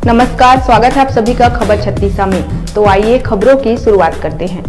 नमस्कार, स्वागत है आप सभी का खबर 36 में। तो आइए खबरों की शुरुआत करते हैं।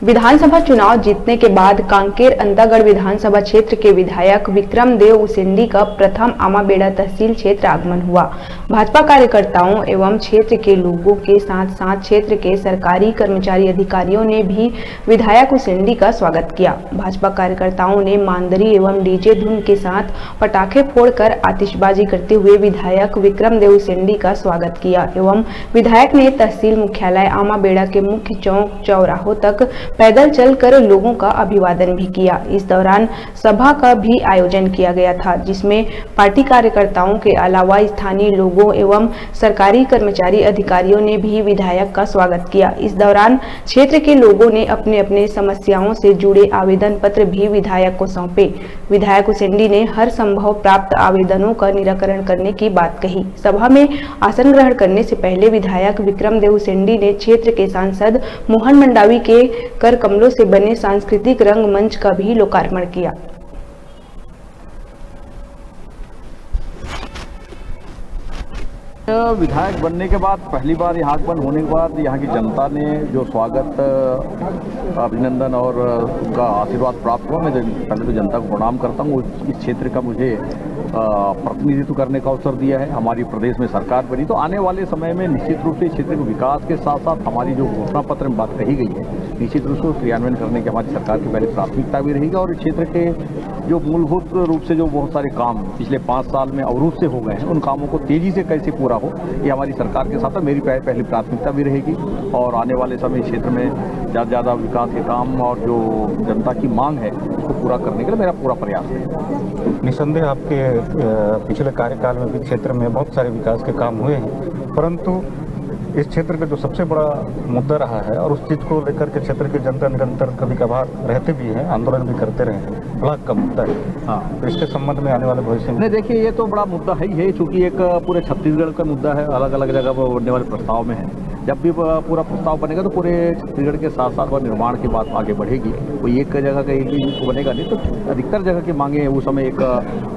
विधानसभा चुनाव जीतने के बाद कांकेर अंतागढ़ विधानसभा क्षेत्र के विधायक विक्रम देव उसेंडी का प्रथम आमाबेड़ा तहसील क्षेत्र आगमन हुआ। भाजपा कार्यकर्ताओं एवं क्षेत्र के लोगों के साथ साथ क्षेत्र के सरकारी कर्मचारी अधिकारियों ने भी विधायक उसेंडी का स्वागत किया। भाजपा कार्यकर्ताओं ने मांदरी एवं डीजे धुन के साथ पटाखे फोड़कर आतिशबाजी करते हुए विधायक विक्रम देव उसेंडी का स्वागत किया एवं विधायक ने तहसील मुख्यालय आमाबेड़ा के मुख्य चौक चौराहों तक पैदल चलकर लोगों का अभिवादन भी किया। इस दौरान सभा का भी आयोजन किया गया था, जिसमें पार्टी कार्यकर्ताओं के अलावा स्थानीय लोगों एवं सरकारी कर्मचारी अधिकारियों ने भी विधायक का स्वागत किया। इस दौरान क्षेत्र के लोगों ने अपने अपने समस्याओं से जुड़े आवेदन पत्र भी विधायक को सौंपे। विधायक उसेंडी ने हर संभव प्राप्त आवेदनों का निराकरण करने की बात कही। सभा में आसन ग्रहण करने से पहले विधायक विक्रम देव उसेंडी ने क्षेत्र के सांसद मोहन मंडावी के कर कमलों से बने सांस्कृतिक रंगमंच का भी लोकार्पण किया। विधायक बनने के बाद पहली बार यहाँ आगमन होने के बाद यहाँ की जनता ने जो स्वागत, अभिनंदन और उनका आशीर्वाद प्राप्त हुआ। मैं पहले तो जनता को प्रणाम करता हूँ। इस क्षेत्र का मुझे प्रतिनिधित्व करने का अवसर दिया है। हमारी प्रदेश में सरकार बनी तो आने वाले समय में निश्चित रूप से क्षेत्र के विकास के साथ साथ हमारी जो घोषणा पत्र में बात कही गई है, निश्चित रूप से क्रियान्वयन करने की हमारी सरकार की पहले प्राथमिकता भी रहेगी। और इस क्षेत्र के जो मूलभूत रूप से जो बहुत सारे काम पिछले 5 साल में अवरुद्ध से हो गए हैं, उन कामों को तेजी से कैसे पूरा हो, ये हमारी सरकार के साथ मेरी पहली प्राथमिकता भी रहेगी। और आने वाले समय क्षेत्र में ज़्यादा से ज़्यादा विकास के काम और जो जनता की मांग है उसको पूरा करने के लिए मेरा पूरा प्रयास है। निसंदेह आपके पिछले कार्यकाल में भी क्षेत्र में बहुत सारे विकास के काम हुए हैं, परंतु इस क्षेत्र का जो सबसे बड़ा मुद्दा रहा है और उस चीज़ को लेकर के क्षेत्र की जनता निरंतर कभी कभार रहते भी हैं, आंदोलन भी करते रहे हैं, ब्लॉक का मुद्दा है। हाँ, तो इसके संबंध में आने वाले भविष्य में नहीं, देखिए ये तो बड़ा मुद्दा है ही है, चूँकि एक पूरे छत्तीसगढ़ का मुद्दा है, अलग अलग जगह पर बनने वाले प्रस्ताव में है। जब भी पूरा प्रस्ताव बनेगा तो पूरे छत्तीसगढ़ के साथ साथ वह निर्माण की बात आगे बढ़ेगी। कोई एक जगह का एक ही बनेगा नहीं, तो अधिकतर जगह की मांगे। उस समय एक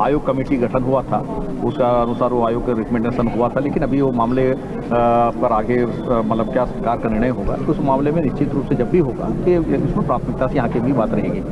आयोग कमेटी गठन हुआ था, उसका अनुसार वो आयोग का रिकमेंडेशन हुआ था, लेकिन अभी वो मामले पर आगे मतलब क्या सरकार का निर्णय होगा, तो उस मामले में निश्चित रूप से जब भी होगा कि इसमें प्राथमिकता से यहाँ की भी बात रहेगी।